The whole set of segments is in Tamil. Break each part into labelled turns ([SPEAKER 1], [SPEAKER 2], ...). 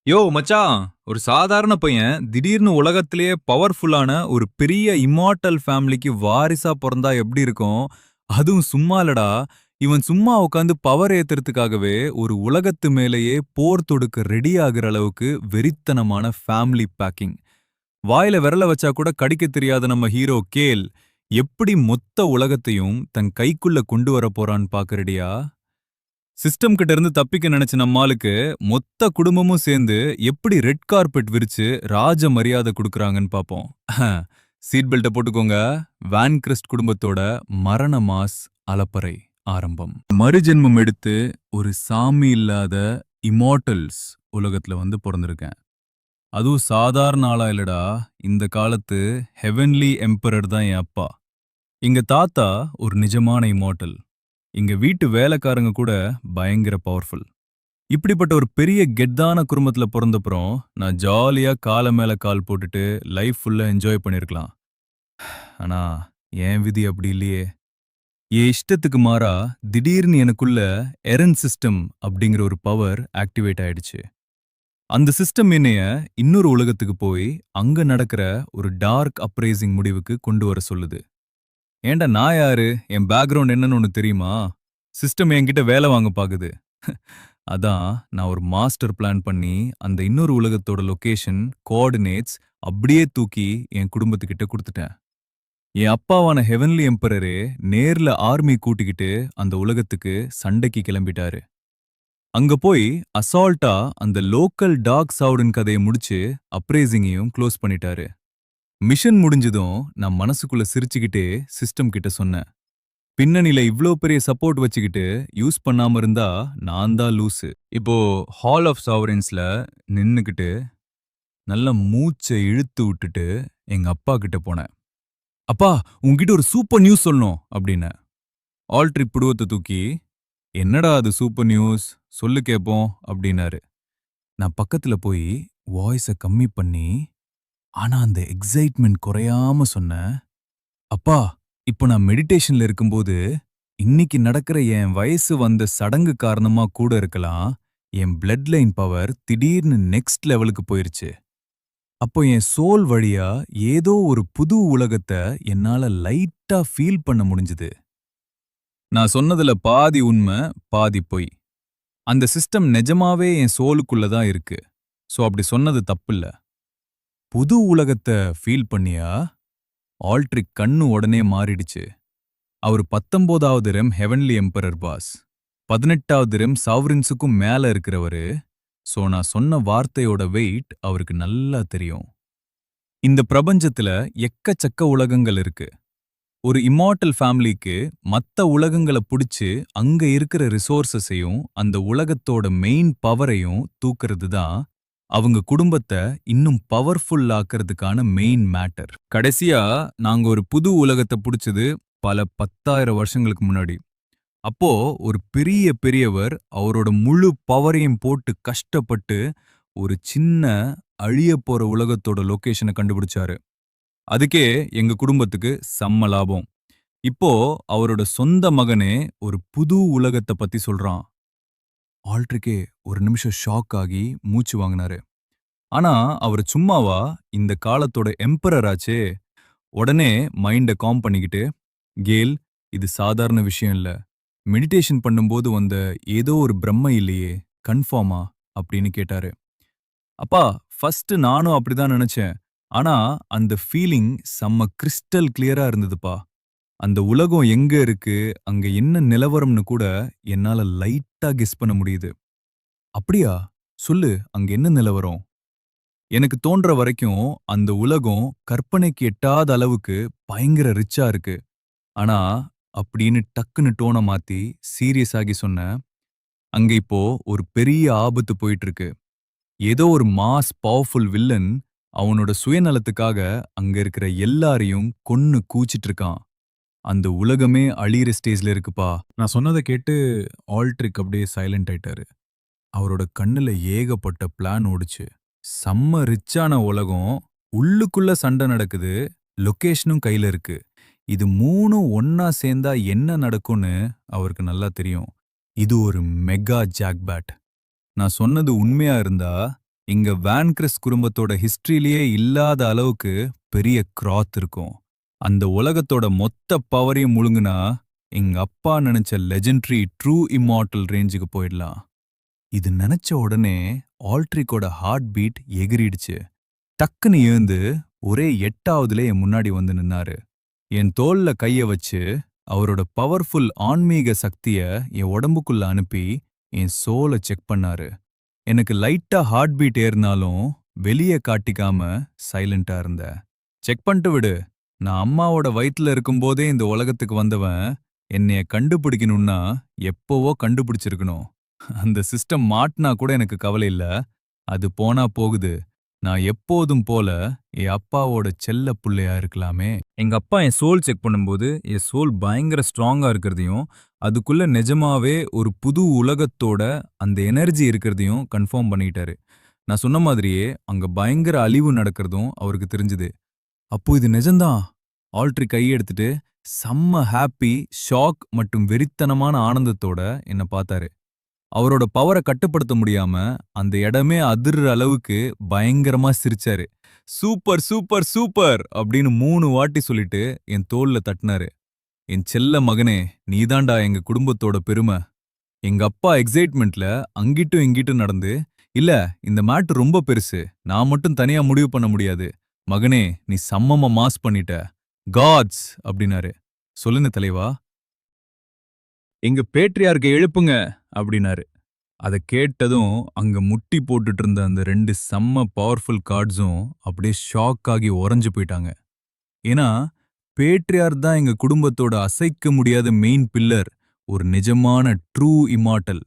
[SPEAKER 1] யோ மச்சான், ஒரு சாதாரண பையன் திடீர்னு உலகத்திலேயே பவர்ஃபுல்லான ஒரு பெரிய இம்மார்ட்டல் ஃபேமிலிக்கு வாரிசா பொறந்தா எப்படி இருக்கும்? அதுவும் சும்மா இல்லடா. இவன் சும்மா உட்காந்து பவர் ஏத்துறதுக்காகவே ஒரு உலகத்து மேலேயே போர் தொடுக்க ரெடி ஆகுற அளவுக்கு வெறித்தனமான ஃபேமிலி பேக்கிங். வாயில விரல வச்சா கூட கடிக்கத் தெரியாத நம்ம ஹீரோ கேல் எப்படி மொத்த உலகத்தையும் தன் கைக்குள்ள கொண்டு வரப் போறான்னு பாக்கறடியா? சிஸ்டம் கிட்ட இருந்து தப்பிக்க நினைச்ச நம்மாளுக்கு மொத்த குடும்பமும் சேர்ந்து எப்படி ரெட் கார்பெட் விரிச்சு ராஜ மரியாதை கொடுக்கறாங்கன்னு பாப்போம். சீட் பெல்ட்டை போட்டுக்கோங்க. வேன் கிறிஸ்ட் குடும்பத்தோட மரண மாஸ் அலப்பறை ஆரம்பம். மறுஜென்மம் எடுத்து ஒரு சாமி இல்லாத இமார்டல்ஸ் உலகத்துல வந்து பிறந்திருக்கேன். அதுவும் சாதாரண ஆளா இல்லடா. இந்த காலத்து ஹெவன்லி எம்பரர் தான் என் அப்பா. எங்க தாத்தா ஒரு நிஜமான இமார்டல். எங்க வீட்டு வேலைக்காரங்க கூட பயங்கர பவர்ஃபுல். இப்படிப்பட்ட ஒரு பெரிய கெத்தான குடும்பத்துல பொறந்தப்புறம் நான் ஜாலியா கால மேல கால் போட்டுட்டு லைஃப் ஃபுல்லா என்ஜாய் பண்ணிருக்கலாம். ஆனா என் விதி அப்படி இல்லையே. என் இஷ்டத்துக்கு மாறா திடீர்னு எனக்குள்ள எரன் சிஸ்டம் அப்படிங்கிற ஒரு பவர் ஆக்டிவேட் ஆயிடுச்சு. அந்த சிஸ்டம் என்னைய இன்னொரு உலகத்துக்கு போய் அங்க நடக்கிற ஒரு டார்க் அப்ரைசிங் முடிவுக்கு கொண்டு வர சொல்லுது. ஏன்டா நான் யாரு? என் பேக்ரவுண்ட் என்னன்னு ஒண்ணு தெரியுமா? சிஸ்டம் என்கிட்ட வேலை வாங்க பாக்குது. அதான் நான் ஒரு மாஸ்டர் பிளான் பண்ணி அந்த இன்னொரு உலகத்தோட லொகேஷன், கோஆர்டினேட்ஸ் அப்படியே தூக்கி என் குடும்பத்துக்கிட்ட குடுத்துட்டேன். என் அப்பாவான ஹெவன்லி எம்பரரே நேர்ல ஆர்மி கூட்டிக்கிட்டு அந்த உலகத்துக்கு சண்டைக்கு கிளம்பிட்டாரு. அங்க போய் அசால்ட்டா அந்த லோக்கல் டாக் சவுடன் கதையை முடிச்சு அப்ரைசிங்கையும் க்ளோஸ் பண்ணிட்டாரு. மிஷன் முடிஞ்சதும் நான் மனசுக்குள்ள சிரிச்சுக்கிட்டே சிஸ்டம் கிட்ட சொன்னேன். பின்னணியில இவ்ளோ பெரிய சப்போர்ட் வச்சுக்கிட்டு யூஸ் பண்ணாம இருந்தா நான் தான் லூசு. இப்போ ஹால் ஆஃப் சாவரன்ஸ்ல நின்னுக்கிட்டு நல்ல மூச்ச இழுத்து விட்டுட்டு எங்க அப்பா கிட்ட போனேன். அப்பா, உன்கிட்ட ஒரு சூப்பர் நியூஸ் சொல்லணும் அப்படின்னு. ஆல்ட்ரிக் புடுவத்தை தூக்கி, என்னடா அது சூப்பர் நியூஸ், சொல்லு கேப்போம் அப்படின்னாரு. நான் பக்கத்துல போய் வாய்ஸ கம்மி பண்ணி, ஆனா அந்த எக்ஸைட்மெண்ட் குறையாம சொன்னேன். அப்பா, இப்ப நான் மெடிடேஷன்ல இருக்கும்போது இன்னைக்கு நடக்கிற என் வயசு வந்த சடங்கு காரணமா கூட இருக்கலாம், என் பிளட் லைன் பவர் திடீர்னு நெக்ஸ்ட் லெவலுக்கு போயிருச்சு. அப்போ என் சோல் வழியா ஏதோ ஒரு புது உலகத்த என்னால லைட்டா ஃபீல் பண்ண முடிஞ்சுது. நான் சொன்னதுல பாதி உண்மை, பாதி பொய். அந்த சிஸ்டம் நிஜமாவே என் சோலுக்குள்ள தான் இருக்கு. சோ அப்படி சொன்னது தப்பில்ல. புது உலகத்த ஃபீல் பண்ணியா? ஆல்ட்ரிக் கண்ணு உடனே மாறிடுச்சு. அவரு 19வது ரெம் ஹெவன்லி எம்பரர் பாஸ். 18வது ரெம் சாவரின்ஸுக்கும் மேல இருக்கிறவரு. சோ நான் சொன்ன வார்த்தையோட வெயிட் அவருக்கு நல்லா தெரியும். இந்த பிரபஞ்சத்துல எக்கச்சக்க உலகங்கள் இருக்கு. ஒரு இம்மார்ட்டல் ஃபேமிலிக்கு மத்த உலகங்களை புடிச்சு அங்க இருக்கிற ரிசோர்ஸஸையும் அந்த உலகத்தோட மெயின் பவரையும் தூக்குறது தான் அவங்க குடும்பத்தை இன்னும் பவர்ஃபுல் ஆக்கிறதுக்கான மெயின் மேட்டர். கடைசியா நாங்க ஒரு புது உலகத்தை புடிச்சது பல 10,000 வருஷங்களுக்கு முன்னாடி. அப்போ ஒரு பெரிய பெரியவர் அவரோட முழு பவரையும் போட்டு கஷ்டப்பட்டு ஒரு சின்ன அழியப் போற உலகத்தோட லொகேஷனை கண்டுபிடிச்சாரு. அதுக்கே எங்க குடும்பத்துக்கு செம்ம லாபம். இப்போ அவரோட சொந்த மகனே ஒரு புது உலகத்தை பத்தி சொல்றான். ஆல்ட்ரிக்கே ஒரு நிமிஷம் ஷாக் ஆகி மூச்சு வாங்கினாரு. ஆனா அவர் சும்மாவா இந்த காலத்தோட எம்பரர் ஆச்சே. உடனே மைண்ட காம் பண்ணிக்கிட்டு, கேல், இது சாதாரண விஷயம் இல்ல. மெடிடேஷன் பண்ணும்போது வந்த ஏதோ ஒரு பிரம்மை இல்லையே, கன்ஃபார்மா அப்படின்னு கேட்டாரு. அப்பா, ஃபர்ஸ்ட் நானும் அப்படிதான் நினைச்சேன். ஆனா அந்த ஃபீலிங் செம்ம கிறிஸ்டல் கிளியரா இருந்ததுப்பா. அந்த உலகம் எங்க இருக்கு, அங்க என்ன நிலவரம்னு கூட என்னால லைட்டா கெஸ் பண்ண முடியுது. அப்படியா? சொல்லு, அங்க என்ன நிலவரம்? எனக்கு தோன்ற வரைக்கும் அந்த உலகம் கற்பனைக்கு எட்டாத அளவுக்கு பயங்கர ரிச்சா இருக்கு. ஆனா அப்படின்னு டக்குன்னு டோன மாத்தி சீரியஸ் ஆகி சொன்னேன். அங்க இப்போ ஒரு பெரிய ஆபத்து போயிட்டு இருக்கு. ஏதோ ஒரு மாஸ் பவர்ஃபுல் வில்லன் அவனோட சுயநலத்துக்காக அங்க இருக்கிற எல்லாரையும் கொன்னு கூச்சிட்டு இருக்கான். அந்த உலகமே அழியிற ஸ்டேஜ்ல இருக்குப்பா. நான் சொன்னதை கேட்டு ஆல்ட்ரிக் அப்படியே சைலண்ட் ஆயிட்டாரு. அவரோட கண்ணுல ஏகப்பட்ட பிளான் ஓடுச்சு. செம்ம ரிச்சான உலகம், உள்ளுக்குள்ள சண்டை நடக்குது, லொகேஷனும் கையில இருக்கு. இது மூணும் ஒன்னா சேர்ந்தா என்ன நடக்கும்னு அவருக்கு நல்லா தெரியும். இது ஒரு மெகா ஜாக்பேட். நான் சொன்னது உண்மையா இருந்தா இங்க வேன்கிரஸ் குடும்பத்தோட ஹிஸ்டரியிலேயே இல்லாத அளவுக்கு பெரிய கிராத் இருக்கும். அந்த உலகத்தோட மொத்த பவரையும் முழுங்குனா எங்க அப்பா நினைச்ச லெஜெண்டரி ட்ரூ இம்மார்ட்டல் ரேஞ்சுக்கு போயிடலாம். இது நினைச்ச உடனே ஆல்ட்ரிக்கோட ஹார்ட் பீட் எகிறிடுச்சு. டக்குன்னு எழுந்து ஒரே 8ஆவதுல என் முன்னாடி வந்து நின்னாரு. என் தோள்ல கைய வச்சு அவரோட பவர்ஃபுல் ஆன்மீக சக்திய என் உடம்புக்குள்ள அனுப்பி என் சோலை செக் பண்ணாரு. எனக்கு லைட்டா ஹார்ட் பீட் ஏறினாலும் வெளியே காட்டிக்காம சைலண்டா இருந்தேன். செக் பண்ணிட்டு விடு. நான் அம்மாவோட வயித்துல இருக்கும்போதே இந்த உலகத்துக்கு வந்தவன் என்னைய கண்டுபிடிக்கணும்னா எப்போவோ கண்டுபிடிச்சிருக்கணும். அந்த சிஸ்டம் மாட்டினா கூட எனக்கு கவலை இல்ல. அது போனா போகுது. நான் எப்போதும் போல என் அப்பாவோட செல்ல புள்ளையா இருக்கலாமே. எங்க அப்பா என் சோல் செக் பண்ணும்போது என் சோல் பயங்கர ஸ்ட்ராங்கா இருக்கிறதையும், அதுக்குள்ள நிஜமாவே ஒரு புது உலகத்தோட அந்த எனர்ஜி இருக்கிறதையும் கன்ஃபார்ம் பண்ணிட்டாரு. நான் சொன்ன மாதிரியே அங்க பயங்கர அழிவு நடக்கிறதும் அவருக்கு தெரிஞ்சுது. அப்போ இது நிஜம்தான். ஆல்ட்ரி கையெடுத்துட்டு செம்ம ஹாப்பி, ஷாக் மற்றும் வெறித்தனமான ஆனந்தத்தோட என்ன பார்த்தாரு. அவரோட பவர கட்டுப்படுத்த முடியாம அந்த இடமே அதிர்ற அளவுக்கு பயங்கரமா சிரிச்சாரு. சூப்பர் சூப்பர் சூப்பர் அப்படின்னு 3 வாட்டி சொல்லிட்டு என் தோள்ல தட்டினாரு. என் செல்ல மகனே, நீதாண்டா எங்க குடும்பத்தோட பெருமை. எங்க அப்பா எக்ஸைட்மெண்ட்ல அங்கிட்டும் இங்கிட்டும் நடந்து, இல்ல இந்த மேட்டர் ரொம்ப பெருசு. நான் மட்டும் தனியா முடிவு பண்ண முடியாது. மகனே, நீ சம்மமா மாஸ் பண்ணிட்ட. காட்ஸ் அப்படின்னாரு. சொல்லுங்க தலைவா. எங்க பேட்ரியார்க்க எழுப்புங்க அப்படின்னாரு. அத கேட்டதும் அங்க முட்டி போட்டுட்டு இருந்த அந்த 2 செம்ம பவர்ஃபுல் கார்ட்ஸும் அப்படியே ஷாக் ஆகி உறைஞ்சு போயிட்டாங்க. ஏன்னா, பேட்ரியார் தான் எங்க குடும்பத்தோட அசைக்க முடியாத மெயின் பில்லர். ஒரு நிஜமான ட்ரூ இம்மார்ட்டல்.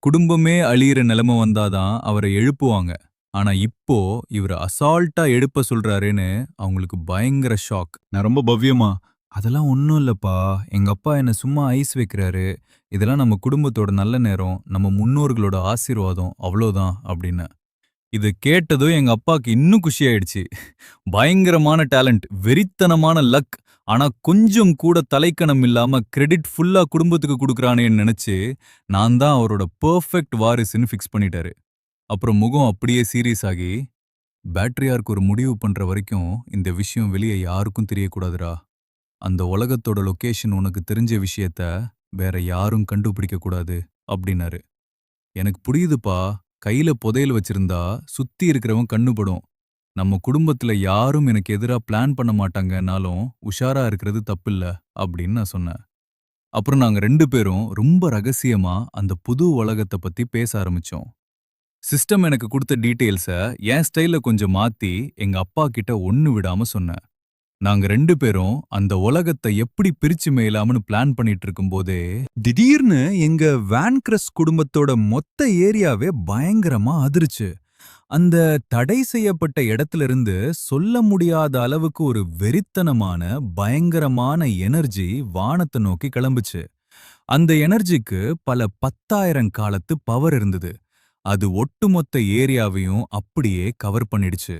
[SPEAKER 1] குடும்பமே அழியிற நிலைமை வந்தாதான் அவரை எழுப்புவாங்க. ஆனா இப்போ இவர அசால்ட்டா எழுப்ப சொல்றாரேன்னு அவங்களுக்கு பயங்கர ஷாக். நான் ரொம்ப பவ்யமா, அதெல்லாம் ஒண்ணும் இல்லப்பா. எங்க அப்பா என்ன சும்மா ஐஸ் வைக்கிறாரு. இதெல்லாம் நம்ம குடும்பத்தோட நல்ல நேரம், நம்ம முன்னோர்களோட ஆசீர்வாதம், அவ்வளோதான் அப்படின்னு. இத கேட்டதும் எங்க அப்பாக்கு இன்னும் குஷியாயிடுச்சு. பயங்கரமான டேலண்ட், வெறித்தனமான லக். ஆனா கொஞ்சம் கூட தலைக்கணம் இல்லாம கிரெடிட் ஃபுல்லா குடும்பத்துக்கு குடுக்குறானேன்னு நினைச்சு, நான் தான் அவரோட பெர்ஃபெக்ட் வாரிசுன்னு ஃபிக்ஸ் பண்ணிட்டாரு. அப்புறம் முகம் அப்படியே சீரியஸ் ஆகி, பேட்டரியாருக்கு ஒரு முடிவு பண்ற வரைக்கும் இந்த விஷயம் வெளிய யாருக்கும் தெரியக்கூடாதுடா. அந்த உலகத்தோட லொகேஷன் உனக்கு தெரிஞ்ச விஷயத்த வேற யாரும் கண்டுபிடிக்க கூடாது அப்படின்னாரு. எனக்கு புரியுதுப்பா. கையில புதையல் வச்சிருந்தா சுத்தி இருக்கிறவன் கண்ணுபடும். நம்ம குடும்பத்துல யாரும் எனக்கு எதிரா பிளான் பண்ண மாட்டாங்கன்னாலும் உஷாரா இருக்கிறது தப்பில்ல அப்படின்னு நான் சொன்னேன். அப்புறம் நாங்க 2 பேரும் ரொம்ப ரகசியமா அந்த புது உலகத்த பத்தி பேச ஆரம்பிச்சோம். சிஸ்டம் எனக்கு கொடுத்த டீட்டெயில்ஸ என் ஸ்டைல்ல கொஞ்சம் மாத்தி எங்க அப்பா கிட்ட ஒண்ணு விடாம சொன்னேன். நாங்க 2 பேரும் அந்த உலகத்தை எப்படி பிரிச்சு மேயலாம்னு பிளான் பண்ணிட்டு இருக்கும்போதே, திடீர்னு எங்க வேன்கிரஸ் குடும்பத்தோட மொத்த ஏரியாவே பயங்கரமா அதிருச்சு. அந்த தடை செய்யப்பட்ட இடத்துல இருந்து சொல்ல முடியாத அளவுக்கு ஒரு வெறித்தனமான, பயங்கரமான எனர்ஜி வானத்த நோக்கி கிளம்புச்சு. அந்த எனர்ஜிக்கு பல 10,000 காலத்து பவர் இருந்தது. அது ஒட்டுமொத்த ஏரியாவையும் அப்படியே கவர் பண்ணிடுச்சு.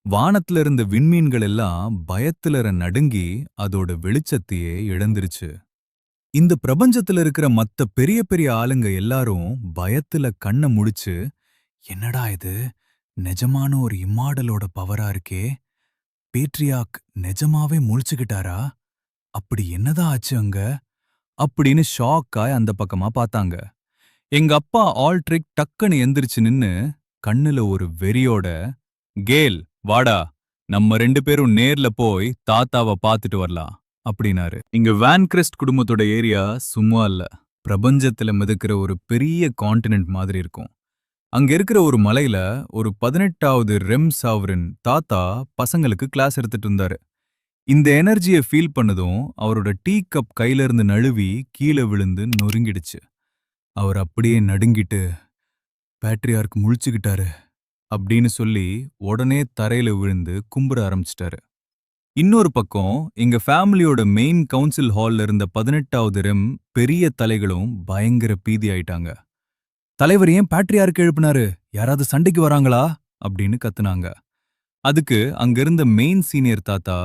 [SPEAKER 1] வானத்துல இருந்த விண்மீன்கள் எல்லாம் பயத்துல நடுங்கி அதோட வெளிச்சத்தையே இழந்துருச்சு. இந்த பிரபஞ்சத்துல இருக்கிற மத்த பெரிய பெரிய ஆளுங்க எல்லாரும் பயத்துல கண்ண முழிச்சு, என்னடா இது, நிஜமான ஒரு இம்மாடலோட பவரா இருக்கே, பேட்ரியாக் நிஜமாவே முழிச்சுக்கிட்டாரா, அப்படி என்னதான் ஆச்சு அங்க அப்படின்னு ஷாக்காய் அந்த பக்கமா பார்த்தாங்க. எங்க அப்பா ஆல்ட்ரிக் டக்குன்னு எந்திரிச்சு நின்னு கண்ணுல ஒரு வெறியோட, கேல் வாடா, நம்ம 2 பேரும் நேர்ல போய் தாத்தாவ பாத்துட்டு வரலாம் அப்படின்னாரு. இங்க வேன்கிரஸ்ட் குடும்பத்தோட ஏரியா சும்மா இல்ல. பிரபஞ்சத்துல மிதக்கிற ஒரு பெரிய கான்டினென்ட் மாதிரி இருக்கும். அங்க இருக்கிற ஒரு மலையில ஒரு 18வது ரெம் சாவரின் தாத்தா பசங்களுக்கு கிளாஸ் எடுத்துட்டு இருந்தாரு. இந்த எனர்ஜியை ஃபீல் பண்ணதும் அவரோட டீ கப் கையில இருந்து நழுவி கீழே விழுந்து நொறுங்கிடுச்சு. அவர் அப்படியே நடுங்கிட்டு, பேட்ரியார்க் முழிச்சுக்கிட்டாரு அப்படின்னு சொல்லி உடனே தரையில விழுந்து கும்பிட ஆரம்பிச்சிட்டாரு. இன்னொரு பக்கம் எங்க ஃபேமிலியோட மெயின் கவுன்சில் ஹால்ல இருந்த 18வது ரெம் பெரிய தலைகளும் பயங்கர பீதி ஆயிட்டாங்க. தலைவர் ஏன் பேட்ரியார்க் எழுப்பினாரு? யாராவது சண்டைக்கு வராங்களா அப்படின்னு கத்துனாங்க. அதுக்கு அங்க இருந்த மெயின் சீனியர் தாத்தா,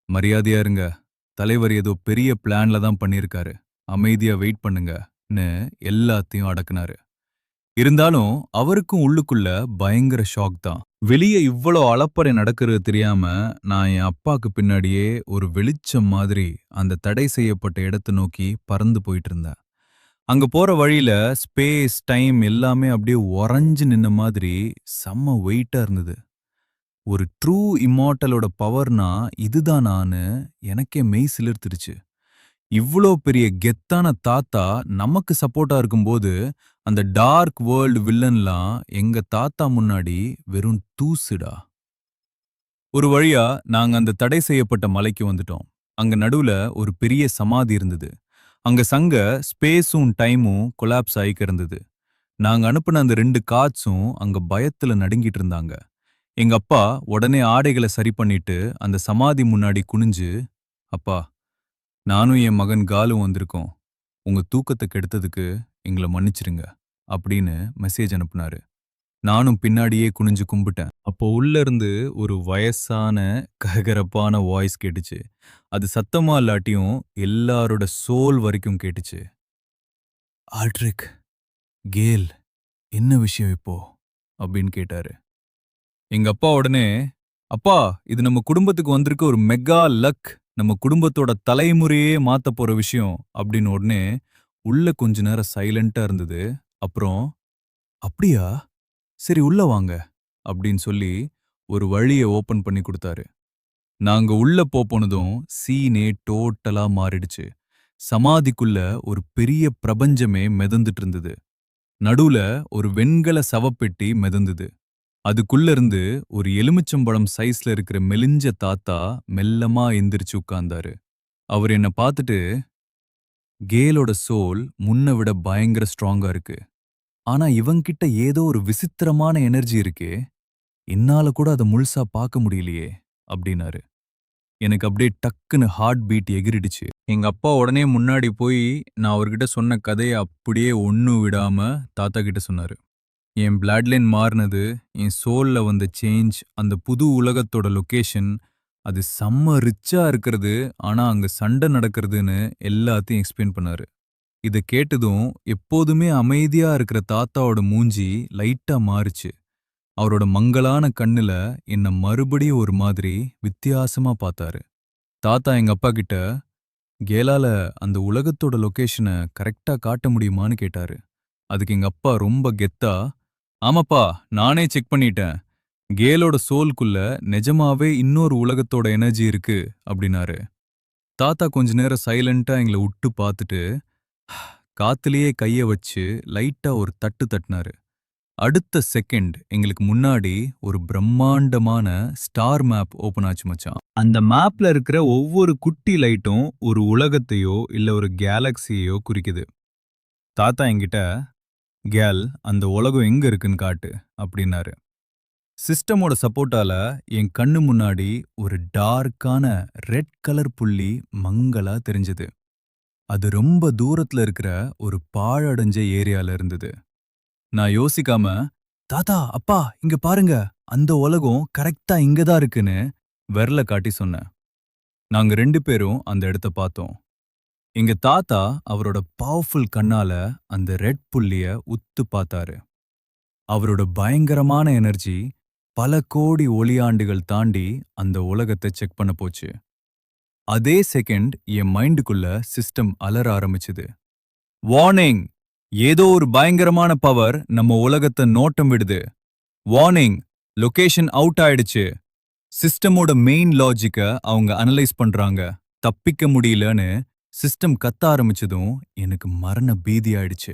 [SPEAKER 1] மரியாதையா இருங்க, தலைவர் ஏதோ பெரிய பிளான்ல தான் பண்ணியிருக்காரு, அமைதியா வெயிட் பண்ணுங்கன்னு எல்லாத்தையும் அடக்குனாரு. இருந்தாலும் அவருக்கும் உள்ளுக்குள்ள பயங்கர ஷாக் தான். வெளிய இவ்வளோ அலப்பறை நடக்கிறது தெரியாம, நான் என் அப்பாக்கு பின்னாடியே ஒரு வெளிச்சம் மாதிரி அந்த தடை செய்யப்பட்ட இடத்த நோக்கி பறந்து போயிட்டு இருந்தேன். அங்க போற வழியில ஸ்பேஸ், டைம் எல்லாமே அப்படியே உறைஞ்சு நின்ன மாதிரி செம்ம வெயிட்டா இருந்தது. ஒரு ட்ரூ இம்மார்ட்டலோட பவர்னா இதுதானான்னு எனக்கே மெய் சிலிர்த்துருச்சு. இவ்ளோ பெரிய கெத்தான தாத்தா நமக்கு சப்போர்ட்டா இருக்கும்போது, அந்த டார்க் வேர்ல்ட் வில்லன்லாம் எங்க தாத்தா முன்னாடி வெறும் தூசுடா. ஒரு வழியா நாங்க அந்த தடை செய்யப்பட்ட மலைக்கு வந்துட்டோம். அங்க நடுவுல ஒரு பெரிய சமாதி இருந்தது. அங்க சங்க ஸ்பேஸும் டைமும் கொலாப்ஸ் ஆயிக்க இருந்தது. நாங்க அனுப்புன அந்த 2 காட்ஸும் அங்க பயத்துல நடுங்கிட்டு இருந்தாங்க. எங்க அப்பா உடனே ஆடைகள சரி பண்ணிட்டு அந்த சமாதி முன்னாடி குனிஞ்சு, "அப்பா, நானும் என் மகன் காலும் வந்திருக்கோம். உங்க தூக்கத்த கெடுத்ததுக்கு எங்கள மன்னிச்சிருங்க" அப்படின்னு மெசேஜ் அனுப்புனாரு. நானும் பின்னாடியே குனிஞ்சு கும்பிட்டேன். அப்போ உள்ள இருந்து ஒரு வயசான கரகரப்பான வாய்ஸ் கேட்டுச்சு. அது சத்தமா இல்லாட்டியும் எல்லாரோட சோல் வரைக்கும் கேட்டுச்சு. "ஆல்ட்ரிக், கேல், என்ன விஷயம் இப்போ?" அப்படின்னு கேட்டாரு. எங்க அப்பா உடனே, "அப்பா, இது நம்ம குடும்பத்துக்கு வந்திருக்க ஒரு மெகா லக். நம்ம குடும்பத்தோட தலைமுறையே மாத்தப் போற விஷயம்" அப்படின்னு உடனே உள்ள கொஞ்ச நேரம் சைலண்டா இருந்தது. அப்புறம், "அப்படியா? சரி உள்ள வாங்க" அப்படின்னு சொல்லி ஒரு வழிய ஓபன் பண்ணி குடுத்தாரு. நாங்க உள்ள போனதும் சீனே டோட்டலா மாறிடுச்சு. சமாதிக்குள்ள ஒரு பெரிய பிரபஞ்சமே மிதந்துட்டு இருந்தது. நடுவுல ஒரு வெண்கல சவப்பெட்டி மிதந்தது. அதுக்குள்ள இருந்து ஒரு எலுமிச்சம்பழம் சைஸ்ல இருக்கிற மெலிஞ்ச தாத்தா மெல்லமா எந்திரிச்சு உட்கார்ந்தாரு. அவர் என்ன பார்த்துட்டு, "கேலோட சோல் முன்ன விட பயங்கர ஸ்ட்ராங்கா இருக்கு. ஆனா இவன்கிட்ட ஏதோ ஒரு விசித்திரமான எனர்ஜி இருக்கே. என்னால கூட அத முழுசா பார்க்க முடியலையே" அப்படின்னாரு. எனக்கு அப்படியே டக்குன்னு ஹார்ட் பீட் எகிறிடுச்சு. எங்க அப்பா உடனே முன்னாடி போய் நான் அவர்கிட்ட சொன்ன கதைய அப்படியே ஒண்ணும் விடாம தாத்தா கிட்ட சொன்னாரு. என் பிளட் லைன் மாறுனது, என் சோல்ல வந்த சேஞ்ச், அந்த புது உலகத்தோட லொகேஷன், அது செம்ம ரிச்சா இருக்கிறது, ஆனா அங்க சண்டை நடக்கிறதுன்னு எல்லாத்தையும் எக்ஸ்பிளைன் பண்ணாரு. இத கேட்டதும் எப்போதுமே அமைதியா இருக்கிற தாத்தாவோட மூஞ்சி லைட்டா மாறுச்சு. அவரோட மங்கலான கண்ணுல என்ன மறுபடியும் ஒரு மாதிரி வித்தியாசமா பார்த்தாரு. தாத்தா எங்க அப்பா கிட்ட, "கேலால அந்த உலகத்தோட லொகேஷன கரெக்ட்டா காட்ட முடியுமான்னு?" கேட்டாரு. அதுக்கு எங்க அப்பா ரொம்ப கெத்தா, "ஆமாப்பா, நானே செக் பண்ணிட்டேன். கேலோட சோல்குள்ள நிஜமாவே இன்னொரு உலகத்தோட எனர்ஜி இருக்கு" அப்படின்னாரு. தாத்தா கொஞ்ச நேரம் சைலண்டா எங்கள உத்து பார்த்துட்டு, காத்துலயே கைய வச்சு லைட்டா ஒரு தட்டு தட்டுனாரு. அடுத்த செகண்ட் எங்களுக்கு முன்னாடி ஒரு பிரம்மாண்டமான ஸ்டார் மேப் ஓபன் ஆச்சு மச்சான். அந்த மேப்ல இருக்கிற ஒவ்வொரு குட்டி லைட்டும் ஒரு உலகத்தையோ இல்ல ஒரு கேலக்சியையோ குறிக்குது. தாத்தா என்கிட்ட, "கேல், அந்த உலகம் எங்க இருக்குன்னு காட்டு" அப்படின்னாரு. சிஸ்டமோட சப்போர்ட்டால என் கண்ணு முன்னாடி ஒரு டார்க்கான ரெட் கலர் புள்ளி மங்கலா தெரிஞ்சது. அது ரொம்ப தூரத்துல இருக்கிற ஒரு பாழடைஞ்ச ஏரியால இருந்தது. நான் யோசிக்காம, "தாத்தா, அப்பா, இங்க பாருங்க, அந்த உலகம் கரெக்ட்டா இங்க தான் இருக்குன்னு" விரல காட்டி சொன்னேன். நாங்க 2 பேரும் அந்த இடத்த பார்த்தோம். எங்க தாத்தா அவரோட பவர்ஃபுல் கண்ணால அந்த ரெட் புள்ளிய உத்து பார்த்தாரு. அவரோட பயங்கரமான எனர்ஜி பல கோடி ஒளியாண்டுகள் தாண்டி அந்த உலகத்தை செக் பண்ண போச்சு. அதே செகண்ட் என் மைண்டுக்குள்ள சிஸ்டம் அலற ஆரம்பிச்சுது. வார்னிங்! ஏதோ ஒரு பயங்கரமான பவர் நம்ம உலகத்தை நோட்டம் விடுது. வார்னிங்! லொகேஷன் அவுட் ஆயிடுச்சு. சிஸ்டமோட மெயின் லாஜிக்க அவங்க அனலைஸ் பண்றாங்க. தப்பிக்க முடியலன்னு சிஸ்டம் கத்த ஆரம்பிச்சதும் எனக்கு மரண பீதி ஆயிடுச்சு.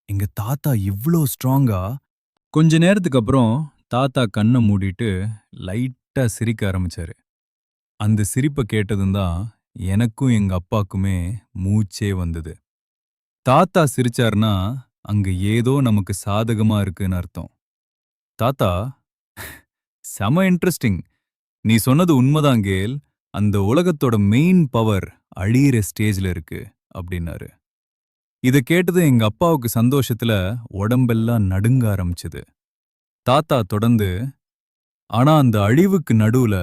[SPEAKER 1] எங்க தாத்தா இவ்ளோ ஸ்ட்ராங்கா. கொஞ்ச நேரத்துக்கு அப்புறம் தாத்தா கண்ண மூடிட்டு லைட்டா சிரிக்க ஆரம்பிச்சாரு. அந்த சிரிப்ப கேட்டதும் தான் எனக்கும் எங்க அப்பாக்குமே மூச்சே வந்தது. தாத்தா சிரிச்சார்னா அங்க ஏதோ நமக்கு சாதகமா இருக்குன்னு அர்த்தம். "தாத்தா, செம இன்ட்ரஸ்டிங். நீ சொன்னது உண்மதான் கேல். அந்த உலகத்தோட மெயின் பவர் அழியிற ஸ்டேஜ்ல இருக்கு" அப்படின்னாரு. இத கேட்டதும் எங்க அப்பாவுக்கு சந்தோஷத்துல உடம்பெல்லாம் நடுங்க ஆரம்பிச்சது. தாத்தா தொடர்ந்து, "ஆனா அந்த அழிவுக்கு நடுவுல